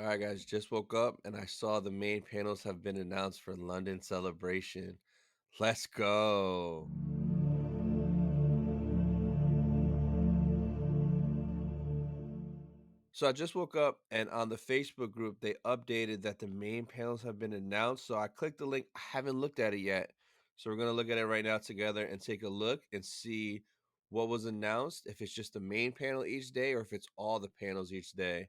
All right, guys, just woke up and I saw the main panels have been announced for London Celebration. Let's go. So I just woke up and on the Facebook group, they updated that the main panels have been announced. So I clicked the link. I haven't looked at it yet. So we're going to look at it right now together and take a look and see what was announced, if it's just the main panel each day or if it's all the panels each day.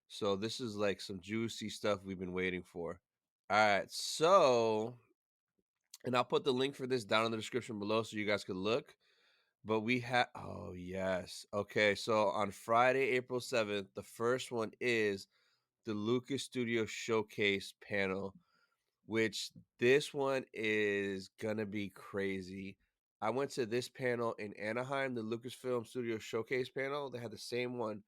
So this is like some juicy stuff we've been waiting for. All right. So and I'll put the link for this down in the description below so you guys could look. But we have, oh, yes. Okay. So on Friday, April 7th, the first one is the Lucas Studio Showcase panel, which this one is going to be crazy. I went to this panel in Anaheim, the Lucasfilm Studio Showcase panel. They had the same one.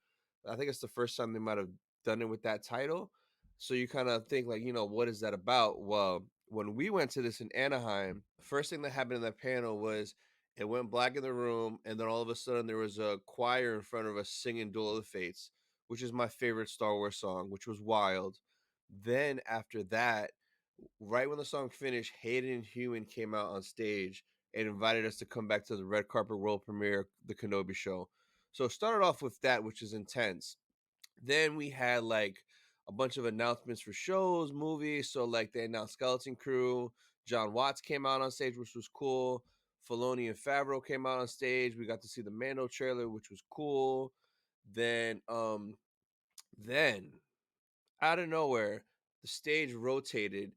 I think it's the first time they might have done it with that title. So you kind of think, like, what is that about? Well, when we went to this in Anaheim, the first thing that happened in that panel was it went black in the room, and then all of a sudden there was a choir in front of us singing Duel of the Fates, which is my favorite Star Wars song, which was wild. Then after that, right when the song finished, Hayden and Hewen came out on stage and invited us to come back to the red carpet world premiere, the Kenobi show. So it started off with that, which is intense. Then we had like a bunch of announcements for shows, movies. So like they announced Skeleton Crew. John Watts came out on stage, which was cool. Filoni and Favreau came out on stage. We got to see the Mando trailer, which was cool. Then out of nowhere, the stage rotated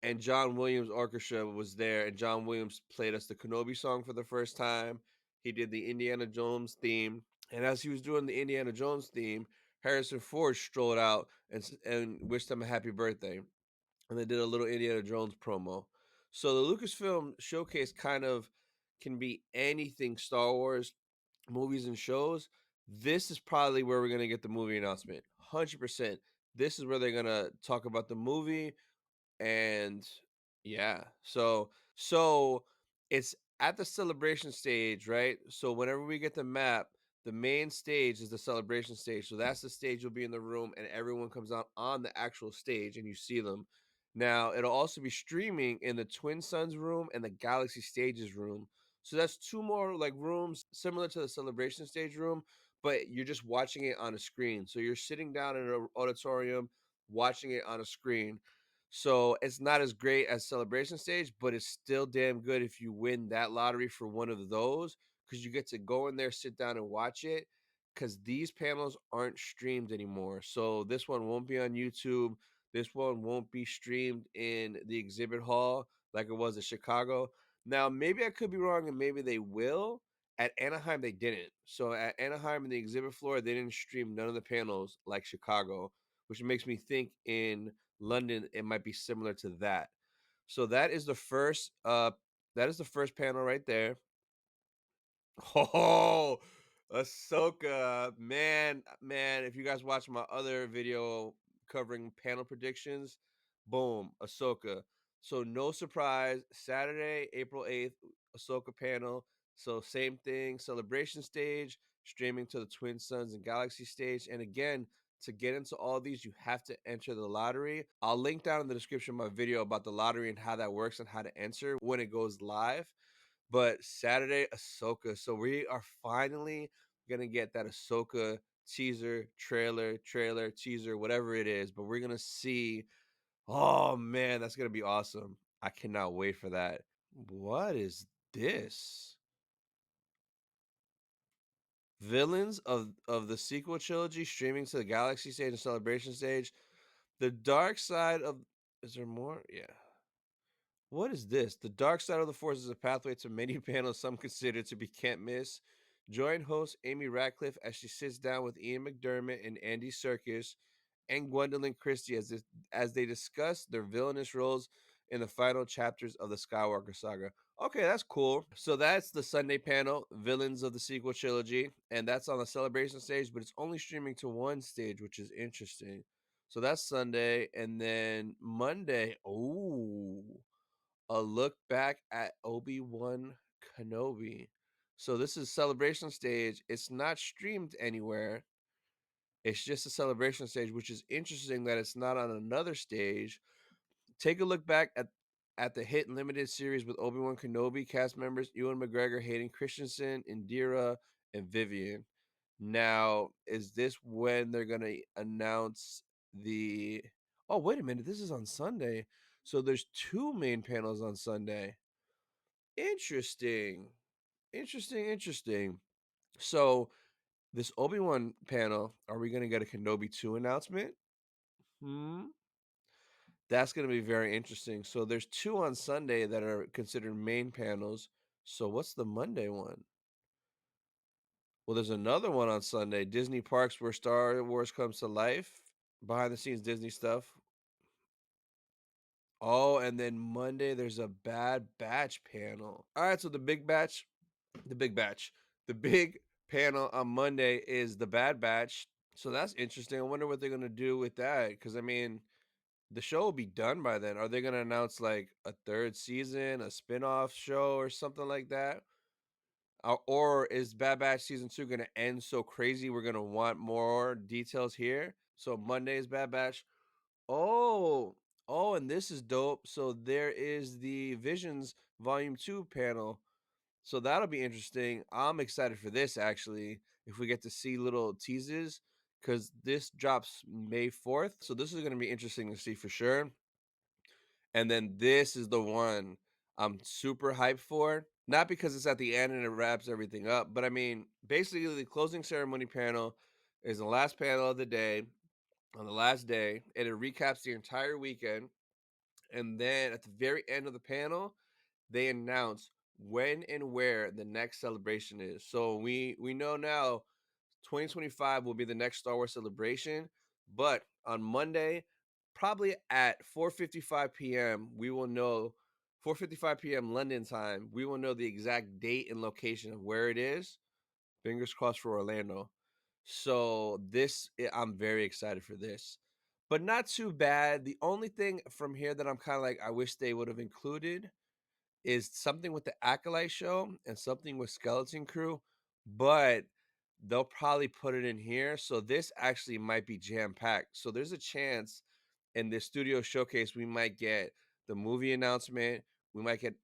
and John Williams Orchestra was there, and John Williams played us the Kenobi song for the first time. He did the Indiana Jones theme, and as he was doing the Indiana Jones theme, Harrison Ford strolled out and wished him a happy birthday, and they did a little Indiana Jones promo. So the Lucasfilm showcase kind of can be anything Star Wars, movies and shows. This is probably where we're gonna get the movie announcement. 100%. This is where they're gonna talk about the movie, and yeah, so it's at the celebration stage, right? So whenever we get the map, the main stage is the celebration stage. So that's the stage you'll be in the room and everyone comes out on the actual stage and you see them. Now it'll also be streaming in the Twin Suns room and the Galaxy Stages room. So that's two more like rooms similar to the celebration stage room, but you're just watching it on a screen. So you're sitting down in an auditorium watching it on a screen. So it's not as great as Celebration Stage, but it's still damn good if you win that lottery for one of those, because you get to go in there, sit down, and watch it. Because these panels aren't streamed anymore. So this one won't be on YouTube. This one won't be streamed in the exhibit hall like it was at Chicago. Now, maybe I could be wrong, and maybe they will. At Anaheim, they didn't. So at Anaheim in the exhibit floor, they didn't stream none of the panels like Chicago, which makes me think in London it might be similar to that. So that is the first panel right there. Oh, Ahsoka, man! If you guys watch my other video covering panel predictions, boom, Ahsoka. So no surprise, Saturday, April 8th, Ahsoka panel. So same thing, celebration stage, streaming to the Twin Suns and Galaxy stage. And again, to get into all these, you have to enter the lottery. I'll link down in the description of my video about the lottery and how that works and how to enter when it goes live. But Saturday, Ahsoka. So we are finally gonna get that Ahsoka teaser, trailer, teaser, whatever it is. But we're gonna see. Oh man, that's gonna be awesome. I cannot wait for that. What is this? Villains of the sequel trilogy streaming to the Galaxy stage and Celebration stage. The dark side of, is there more? Yeah. What is this? The dark side of the Force is a pathway to many panels some consider to be can't miss. Join host Amy Ratcliffe as she sits down with Ian McDermott and Andy Serkis and Gwendolyn Christie as they discuss their villainous roles in the final chapters of the Skywalker saga. Okay, that's cool. So that's the Sunday panel, Villains of the Sequel Trilogy, and that's on the celebration stage, but it's only streaming to one stage, which is interesting. So that's Sunday, and then Monday, oh, a look back at Obi-Wan Kenobi. So this is celebration stage. It's not streamed anywhere. It's just a celebration stage, which is interesting that it's not on another stage. Take a look back at the hit limited series with Obi-Wan Kenobi cast members Ewan McGregor, Hayden Christensen, Indira, and Vivian. Now, is this when they're gonna announce the? Oh, wait a minute! This is on Sunday, so there's two main panels on Sunday. Interesting, interesting. So this Obi-Wan panel, are we gonna get a Kenobi 2 announcement? Hmm. That's gonna be very interesting. So there's two on Sunday that are considered main panels. So what's the Monday one? Well, there's another one on Sunday, Disney Parks where Star Wars comes to life, behind the scenes Disney stuff. Oh, and then Monday there's a Bad Batch panel. All right, so the big batch, the big panel on Monday is the Bad Batch. So that's interesting. I wonder what they're gonna do with that. Because I mean, the show will be done by then. Are they gonna announce like a third season, a spin-off show, or something like that? Or is Bad Batch season 2 gonna end so crazy we're gonna want more details here? So Monday is Bad Batch. Oh, oh, and this is dope. So there is the Visions Volume 2 panel. So that'll be interesting. I'm excited for this actually. If we get to see little teases, because this drops May 4th. So this is gonna be interesting to see for sure. And then this is the one I'm super hyped for. Not because it's at the end and it wraps everything up, but I mean, basically, the closing ceremony panel is the last panel of the day on the last day, and it recaps the entire weekend. And then at the very end of the panel, they announce when and where the next celebration is. So we know now 2025 will be the next Star Wars celebration, but on Monday, probably at 4:55 p.m., we will know 4:55 p.m. London time, we will know the exact date and location of where it is. Fingers crossed for Orlando. So I'm very excited for this. But not too bad. The only thing from here that I'm kind of like I wish they would have included is something with the Acolyte show and something with Skeleton Crew, but they'll probably put it in here. So this actually might be jam packed. So there's a chance in this studio showcase we might get the movie announcement, we might get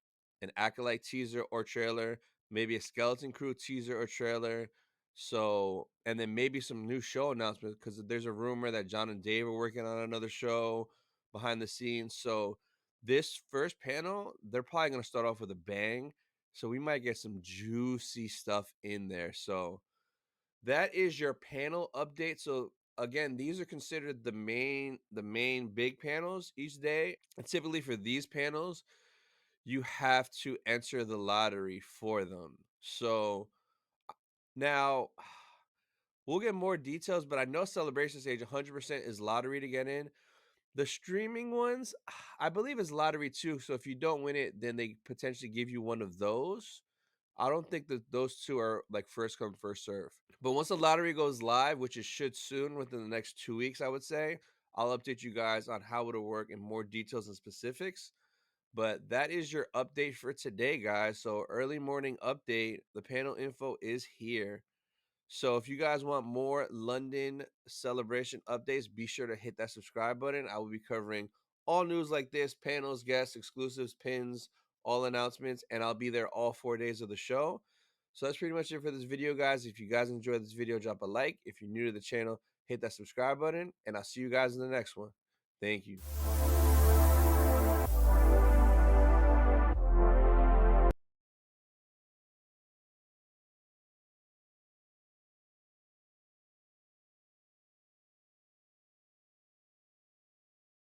an Acolyte teaser or trailer, maybe a Skeleton Crew teaser or trailer. So, and then maybe some new show announcements because there's a rumor that John and Dave are working on another show behind the scenes. So this first panel, they're probably going to start off with a bang. So we might get some juicy stuff in there. So that is your panel update. So again, these are considered the main big panels each day. And typically for these panels, you have to enter the lottery for them. So now we'll get more details, but I know Celebration Stage 100% is lottery to get in. The streaming ones, I believe is lottery too. So if you don't win it, then they potentially give you one of those. I don't think that those two are like first come, first serve. But once the lottery goes live, which it should soon within the next 2 weeks, I would say, I'll update you guys on how it'll work in more details and specifics. But that is your update for today, guys. So early morning update. The panel info is here. So if you guys want more London celebration updates, be sure to hit that subscribe button. I will be covering all news like this, panels, guests, exclusives, pins, all announcements, and I'll be there all 4 days of the show. So that's pretty much it for this video, guys. If you guys enjoyed this video, drop a like. If you're new to the channel, hit that subscribe button, and I'll see you guys in the next one. Thank you.